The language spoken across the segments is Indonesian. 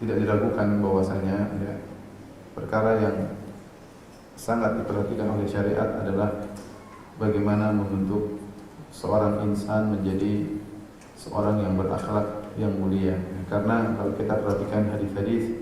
tidak diragukan bahwasanya ya, perkara yang sangat diperhatikan oleh syariat adalah bagaimana membentuk seorang insan menjadi seorang yang berakhlak yang mulia. Karena kalau kita perhatikan hadis-hadis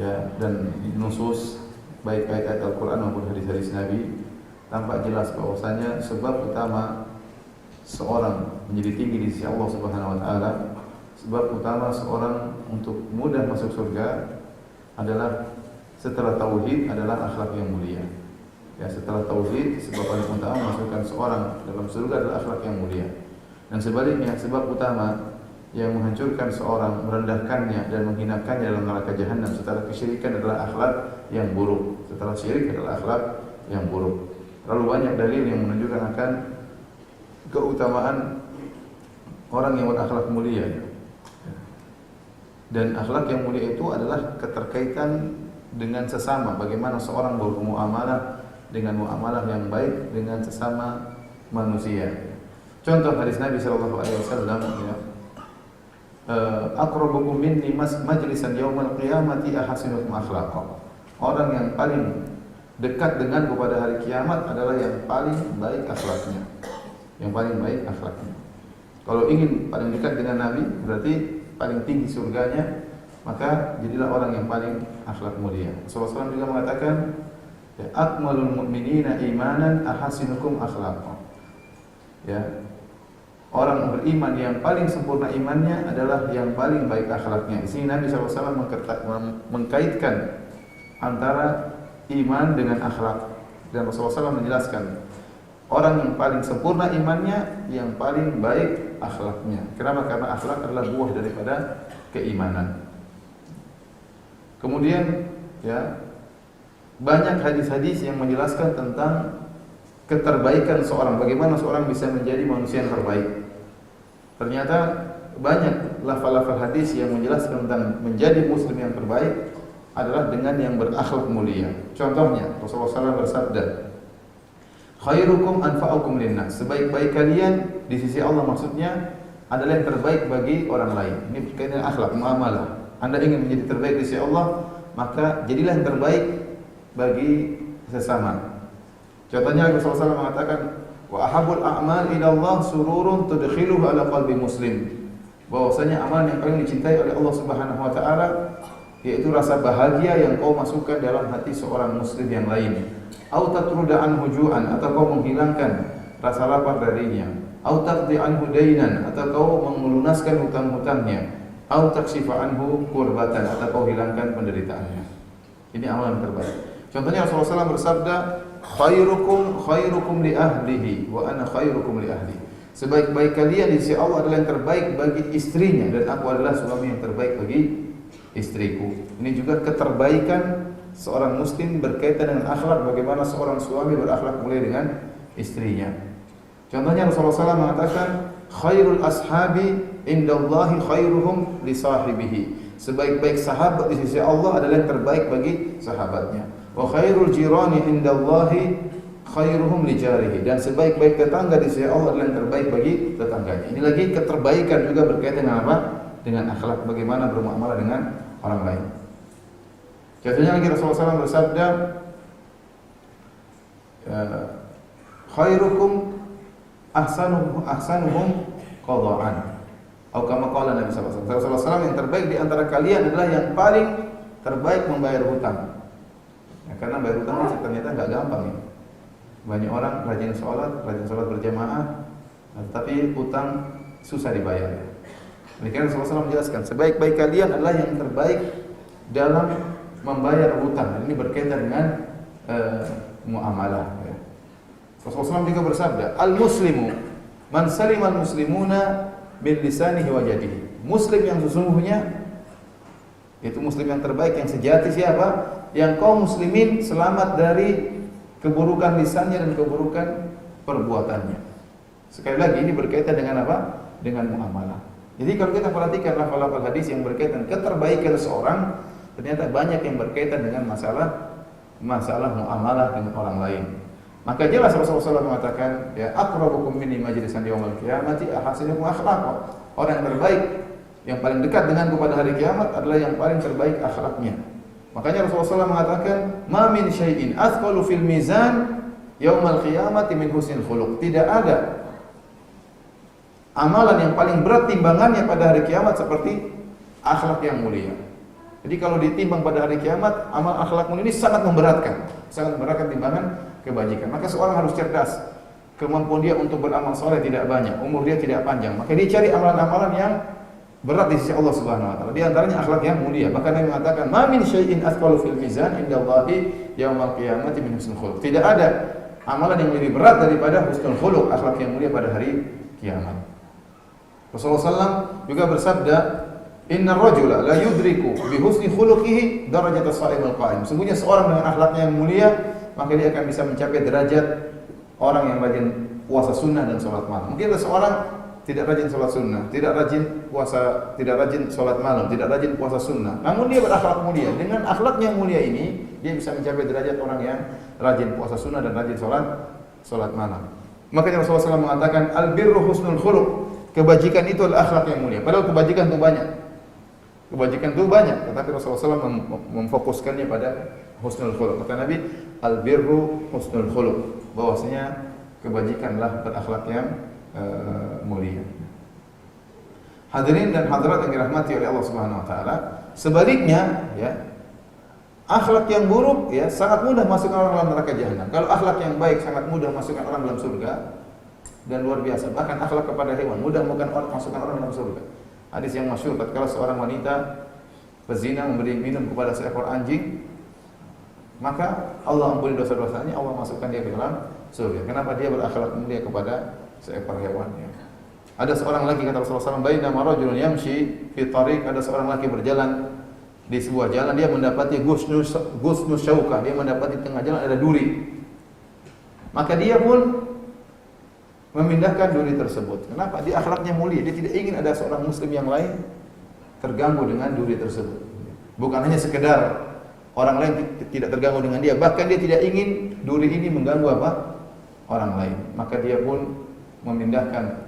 ya dan nusus baik ayat Al-Qur'an maupun hadis-hadis Nabi, tampak jelas bahwasanya sebab utama seorang menjadi tinggi di sisi Allah Subhanahu wa taala, sebab utama seorang untuk mudah masuk surga adalah setelah tauhid adalah akhlak yang mulia. Ya, setelah tauhid sebab paling utama masukkan seorang dalam surga adalah akhlak yang mulia. Dan sebaliknya sebab utama yang menghancurkan seorang, merendahkannya dan menghinakannya dalam neraka jahanam setelah kesyirikan adalah akhlak yang buruk. Setelah syirik adalah akhlak yang buruk. Terlalu banyak dalil yang menunjukkan akan keutamaan orang yang berakhlak mulia. Dan akhlak yang mulia itu adalah keterkaitan dengan sesama. Bagaimana seorang bermuamalah dengan muamalah yang baik dengan sesama manusia. Contoh hadis Nabi sallallahu alaihi wasallam ya. Aqrabukum minni majlisan yaumal qiyamati ahasinukum akhlaqa. Orang yang paling dekat denganku pada hari kiamat adalah yang paling baik akhlaknya. Yang paling baik akhlaknya. Kalau ingin paling dekat dengan Nabi berarti paling tinggi surganya, maka jadilah orang yang paling akhlak mulia. Rasulullah SAW juga mengatakan, akmalul mu'minina imanan ahasinukum akhlaqa. Ya. Orang beriman yang paling sempurna imannya adalah yang paling baik akhlaknya. Di sini Nabi SAW mengkaitkan antara iman dengan akhlak. Dan Rasulullah SAW menjelaskan, orang yang paling sempurna imannya, yang paling baik akhlaknya. Kenapa? Karena akhlak adalah buah daripada keimanan. Kemudian ya, banyak hadis-hadis yang menjelaskan tentang keterbaikan seorang, bagaimana seorang bisa menjadi manusia yang terbaik. Ternyata banyak lafal-lafal hadis yang menjelaskan tentang menjadi muslim yang terbaik adalah dengan yang berakhlak mulia. Contohnya Rasulullah SAW bersabda, khairukum anfa'ukum linnas. Sebaik-baik kalian di sisi Allah maksudnya adalah yang terbaik bagi orang lain. Ini berkaitan dengan akhlak, muamalah. Anda ingin menjadi terbaik di sisi Allah, maka jadilah yang terbaik bagi sesama. Contohnya Rasulullah SAW mengatakan, wa ahabul a'mal ila Allah sururun tudkhiluhu ala qalbi muslim. Bahwasanya amal yang paling dicintai oleh Allah Subhanahu wa taala yaitu rasa bahagia yang kau masukkan dalam hati seorang muslim yang lain. Au tatruda anhu ju'an, atau kau menghilangkan rasa lapar darinya. Au taqdi anhu dainan, atau kau melunaskan hutang-hutangnya. Au takshifa anhu kurbatan, atau kau hilangkan penderitaannya. Ini amal yang terbaik. Contohnya Rasulullah SAW bersabda, khairukum li ahlihi wa ana khairukum li ahli. Sebaik-baik kalian di sisi Allah adalah yang terbaik bagi istrinya, dan aku adalah suami yang terbaik bagi istriku. Ini juga keterbaikan seorang muslim berkaitan dengan akhlak, bagaimana seorang suami berakhlak mulia dengan istrinya. Contohnya Rasulullah SAW mengatakan, khairul ashabi indallahi khairuhum li sahibihi. Sebaik-baik sahabat di sisi Allah adalah yang terbaik bagi sahabatnya. Wa khairul jirani indallahi khairuhum li jarihi. Dan sebaik-baik tetangga di sisi Allah adalah yang terbaik bagi tetangganya. Ini lagi keterbaikan juga berkaitan dengan apa? Dengan akhlak, bagaimana bermuamalah dengan orang lain. Contohnya lagi Rasulullah SAW bersabda, khairukum ahsanuhum qada'an. Atau kama qala Nabi sallallahu alaihi wasallam. Rasulullah SAW yang terbaik di antara kalian adalah yang paling terbaik membayar hutang. Ya, karena bayar hutang ternyata enggak gampang ya. Banyak orang rajin sholat berjamaah, tapi hutang susah dibayar. Demikian Rasulullah SAW menjelaskan, sebaik-baik kalian adalah yang terbaik dalam membayar hutang. Ini berkaitan dengan muamalah. Ya. Rasulullah SAW juga bersabda, al-muslimu man salima al-muslimuna min lisanihi wa yadihi. Muslim yang sesungguhnya itu muslim yang terbaik, yang sejati siapa? Yang kaum muslimin selamat dari keburukan lisannya dan keburukan perbuatannya. Sekali lagi ini berkaitan dengan apa? Dengan muamalah. Jadi kalau kita perhatikan lafal-lafal hadis yang berkaitan keterbaikan seorang, ternyata banyak yang berkaitan dengan masalah muamalah dengan orang lain. Maka jelas Rasulullah SAW mengatakan, ya aqrabukum minni majlisan yaumil qiyamati ahasinukum akhlaqa. Orang yang terbaik yang paling dekat denganku pada hari kiamat adalah yang paling terbaik akhlaknya. Makanya Rasulullah SAW mengatakan, "Ma min syai'in athqalu fil mizan yaumal qiyamati min husnil khuluq." Tidak ada amalan yang paling berat timbangannya pada hari kiamat seperti akhlak yang mulia. Jadi kalau ditimbang pada hari kiamat, amal akhlak mulia ini sangat memberatkan timbangan kebajikan. Maka seorang harus cerdas. Kemampuan dia untuk beramal soleh tidak banyak, umur dia tidak panjang. Maka dia cari amalan-amalan yang berat di sisi Allah Subhanahu wa taala. Di antaranya akhlak yang mulia. Bahkan Nabi mengatakan, "Ma min syai'in athqalu fil mizan indallahi yaumal qiyamati min husnul khuluq." Tidak ada amalan yang lebih berat daripada husnul khuluq, akhlak yang mulia pada hari kiamat. Rasulullah SAW juga bersabda, "Innar rajula la yudriku bi husni khuluqihi darajata sha'imil qa'im." Sungguhnya seorang dengan akhlaknya yang mulia, maka dia akan bisa mencapai derajat orang yang rajin puasa sunnah dan sholat malam. Mungkin ada seorang tidak rajin sholat sunnah, tidak rajin sholat malam, tidak rajin puasa sunnah, namun dia berakhlak mulia. Dengan akhlak yang mulia ini, dia bisa mencapai derajat orang yang rajin puasa sunnah dan rajin sholat malam. Makanya Rasulullah SAW mengatakan, "Al-birru husnul khuluq." Kebajikan itu adalah akhlak yang mulia. Padahal kebajikan itu banyak. Tetapi Rasulullah SAW memfokuskannya pada husnul khuluq. Kata Nabi, "Al-birru husnul khuluq." Bahwasanya kebajikanlah berakhlak yang mulia. Hadirin dan hadirat yang dirahmati oleh Allah Subhanahu wa taala, sebaliknya ya, akhlak yang buruk ya sangat mudah masukkan orang dalam neraka jahanam. Kalau akhlak yang baik sangat mudah masukkan orang dalam surga dan luar biasa. Bahkan akhlak kepada hewan mudah masukkan orang dalam surga. Hadis yang masyhur tatkala seorang wanita pezina memberi minum kepada seekor anjing, maka Allah ampuni dosa-dosanya, Allah masukkan dia ke dalam surga. Kenapa? Dia berakhlak mulia kepada seekor hewan ya. Ada seorang lagi kata Rasulullah SAW, "Bainama rajulun yamshi fi tariq." Ada seorang lagi berjalan di sebuah jalan, dia mendapati gusnus syaukah, dia mendapati tengah jalan ada duri. Maka dia pun memindahkan duri tersebut. Kenapa? Dia akhlaknya mulia, dia tidak ingin ada seorang muslim yang lain terganggu dengan duri tersebut. Bukan hanya sekedar orang lain tidak terganggu dengan dia, bahkan dia tidak ingin duri ini mengganggu orang lain. Maka dia pun memindahkan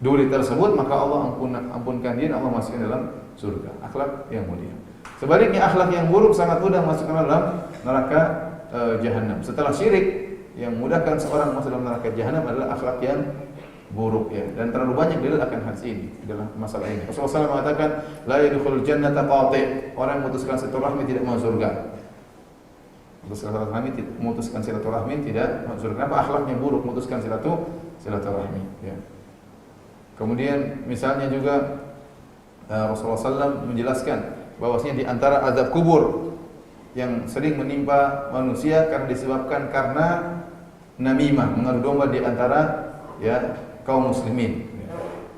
duri tersebut, maka Allah ampunkan dia dan Allah masukkan dalam surga. Akhlak yang mulia. Sebaliknya akhlak yang buruk sangat mudah masukkan dalam neraka jahanam. Setelah syirik, yang memudahkan seorang masuk dalam neraka jahanam adalah akhlak yang buruk ya. Dan terlalu banyak dalil akan hadis ini dalam masalah ini. Rasulullah SAW mengatakan, "La yadkhulul jannata qati'." Orang yang memutuskan silaturahmi tidak masuk surga. Memutuskan silaturahmi tidak masuk surga. Kenapa? Akhlaknya buruk, memutuskan silaturahmi ya. Kemudian misalnya juga Rasulullah SAW menjelaskan bahwasanya di antara azab kubur yang sering menimpa manusia disebabkan karena namimah, mengadu domba di antara ya kaum muslimin.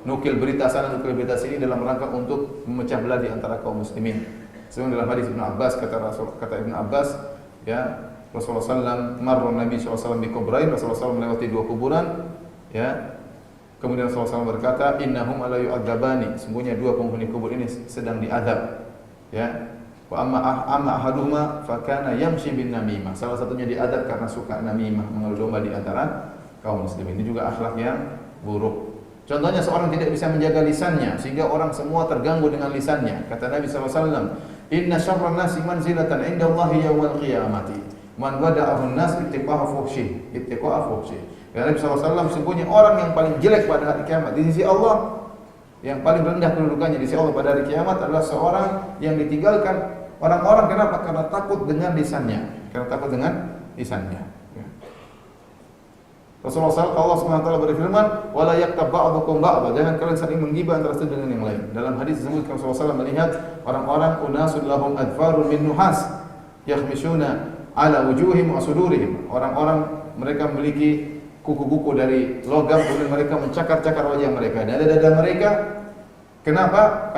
Nukil berita sana, nukil berita sini dalam rangka untuk memecah belah di antara kaum muslimin. Sebagaimana dalam hadis Ibnu Abbas kata Ibnu Abbas ya, Rasulullah SAW marra Nabi SAW bi kubrain, Rasulullah SAW melewati dua kuburan ya. Kemudian Rasulullah SAW berkata, "Innahum ala yu'adzabani." Sungguhnya dua penghuni kubur ini sedang diazab. Ya. Wa amma ahaduhuma fa kana yamshi bin namimah. Salah satunya diazab karena suka namimah, mengadu domba di antara kaum muslimin. Ini juga akhlak yang buruk. Contohnya seorang tidak bisa menjaga lisannya sehingga orang semua terganggu dengan lisannya. Kata Nabi SAW, "Inna syarran nasi manzilatan indallahi yaumal qiyamati man wada'ahu an-nas ittiqa'a fuhsyih." Kata Nabi SAW, sesungguhnya orang yang paling jelek pada hari kiamat di sisi Allah, yang paling rendah kedudukannya di sisi Allah pada hari kiamat adalah seorang yang ditinggalkan orang-orang. Kenapa? Karena takut dengan lisannya. Ya. Rasulullah SAW, Allah SWT berfirman, "Wala yaktab ba'dukum ba'dha." Jangan kalian saling menggibah antara satu dengan yang lain. Dalam hadis disebutkan Rasulullah SAW melihat orang-orang unasul lahum adfarun min nuhas yakhmishuna ala wujuhim wa sudurihim. Orang-orang mereka memiliki kuku-kuku dari logam, kemudian mereka mencakar-cakar wajah mereka dan dada mereka. Kenapa?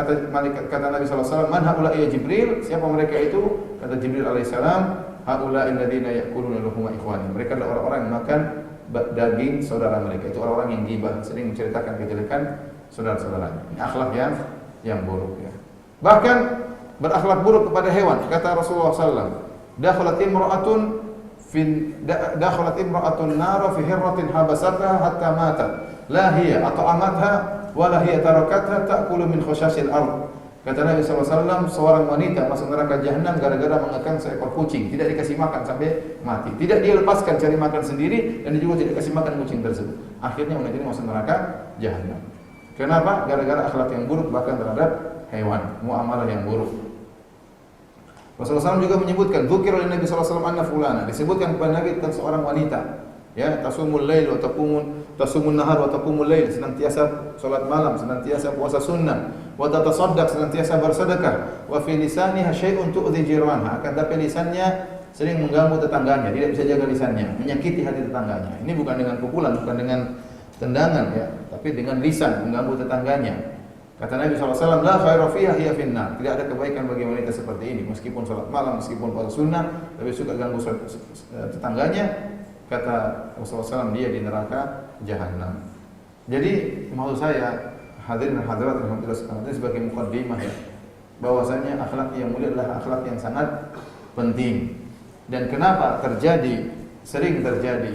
Kata Nabi SAW, "Man haula ya Jibril?" Siapa mereka itu? Kata Jibril alaihissalam, "Haula alladziina ya'kuluna luhuma ikhwani." Mereka adalah orang-orang yang makan daging saudara mereka. Itu orang-orang yang ghibah, sering menceritakan kejelekan saudara-saudaranya. Ini akhlak yang buruk ya. Bahkan berakhlak buruk kepada hewan. Kata Rasulullah SAW, dakhalat imra'atun nara fi hirratin habasatha hatta matat la hiya at'amatha wala hiya tarakatha ta'kulu min khashasil ard. Kata Nabi SAW, seorang wanita masuk neraka jahanam gara-gara mengekang seekor kucing, tidak dikasih makan sampai mati. Tidak dia lepaskan cari makan sendiri dan dia juga tidak kasih makan kucing tersebut. Akhirnya wanita ini masuk neraka jahanam. Kenapa? Gara-gara akhlak yang buruk bahkan terhadap hewan, muamalah yang buruk. Rasulullah SAW juga menyebutkan, dzukira oleh Nabi SAW anna fulana, disebutkan kepada Nabi tentang seorang wanita, ya, tasumul lail wa tasumun nahar wa taqumul lail, senantiasa salat malam, senantiasa puasa sunnah, wa tatasaddaq, senantiasa bersedekah, wa fi lisaniha syai'un tu'dhi jiranha, akan tapi lisannya sering mengganggu tetangganya, tidak bisa jaga lisannya, menyakiti hati tetangganya. Ini bukan dengan pukulan, bukan dengan tendangan, ya, tapi dengan lisan mengganggu tetangganya. Kata Nabi SAW, la khaira fiha hiya finnar. Tidak ada kebaikan bagi wanita seperti ini, meskipun salat malam, meskipun puasa sunnah, tapi suka ganggu tetangganya. Kata Rasulullah SAW, dia di neraka jahanam. Jadi maksud saya, hadirin dan hadirat alhamdulillah sekalian, ini sebagai mukaddimah, ya, bahwasanya akhlak yang mulia adalah akhlak yang sangat penting. Dan kenapa sering terjadi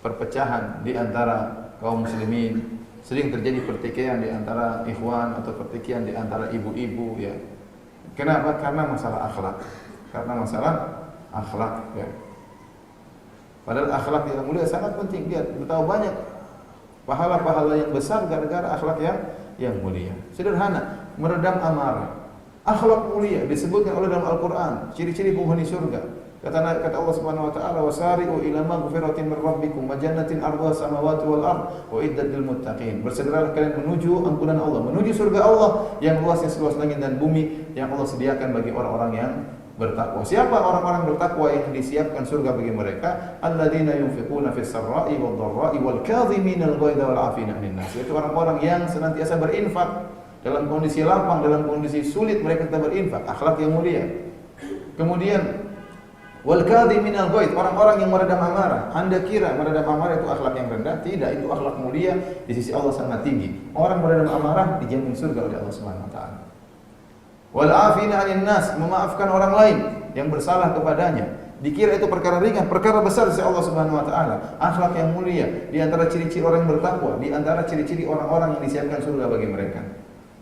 perpecahan di antara kaum muslimin, sering terjadi pertikaian di antara ikhwan atau pertikaian di antara ibu-ibu, ya. Kenapa? Karena masalah akhlak. Ya. Padahal akhlak yang mulia sangat penting. Lihat betapa banyak pahala-pahala yang besar gara-gara akhlak yang mulia. Sederhana, meredam amarah. Akhlak mulia disebutkan oleh dalam Al-Qur'an, ciri-ciri penghuni surga. Kata Allah Subhanahu wa taala, wasari'u ila maghfiratin min rabbikum wa jannatin 'arduha samawati wal ard wa iddat lil muttaqin. Bersegeralah kalian menuju ampunan Allah, menuju surga Allah yang luasnya seluas langit dan bumi, yang Allah sediakan bagi orang-orang yang bertakwa. Siapa orang-orang bertakwa yang disiapkan surga bagi mereka? Alladzina yunfiquna fis sarra'i wad dharra'i wal kadhiminal ghaidha wal 'afina 'anil nas. Itu orang-orang yang senantiasa berinfak dalam kondisi lapang, dalam kondisi sulit mereka tetap berinfak. Akhlak yang mulia. Kemudian wal kadhiminal ghaidh, orang-orang yang meredam amarah. Anda kira meredam amarah itu akhlak yang rendah? Tidak, itu akhlak mulia di sisi Allah sangat tinggi. Orang meredam amarah dijamin surga oleh Allah Subhanahu wa taala. Wal 'afina 'anil nas, memaafkan orang lain yang bersalah kepadanya. Dikira itu perkara ringan, perkara besar di sisi Allah Subhanahu wa taala. Akhlak yang mulia di antara ciri-ciri orang yang bertakwa, di antara ciri-ciri orang-orang yang disiapkan surga bagi mereka.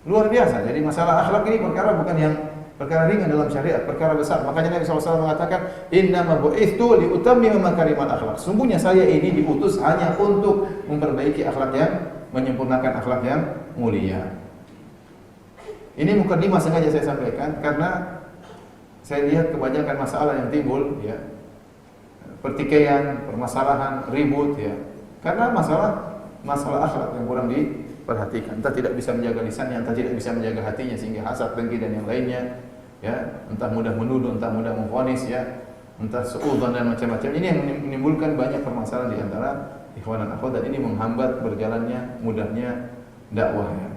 Luar biasa. Jadi masalah akhlak ini perkara ringan dalam syariat, perkara besar. Makanya Nabi SAW mengatakan, innama bu'ithtu liutammima makarimal akhlak. Sungguhnya saya ini diutus hanya untuk memperbaiki akhlak menyempurnakan akhlak yang mulia. Ini mukadimah sengaja saya sampaikan karena saya lihat kebanyakan masalah yang timbul, ya, pertikaian, permasalahan, ribut, ya, karena masalah akhlak yang kurang diperhatikan. Entah tidak bisa menjaga lisannya, entah tidak bisa menjaga hatinya sehingga hasad, dengki dan yang lainnya, ya, entah mudah menuduh, entah mudah memvonis, ya, entah suudzon dan macam-macam. Ini yang menimbulkan banyak permasalahan di antara ikhwan dan akhwat, dan ini menghambat berjalannya mudahnya dakwah, ya.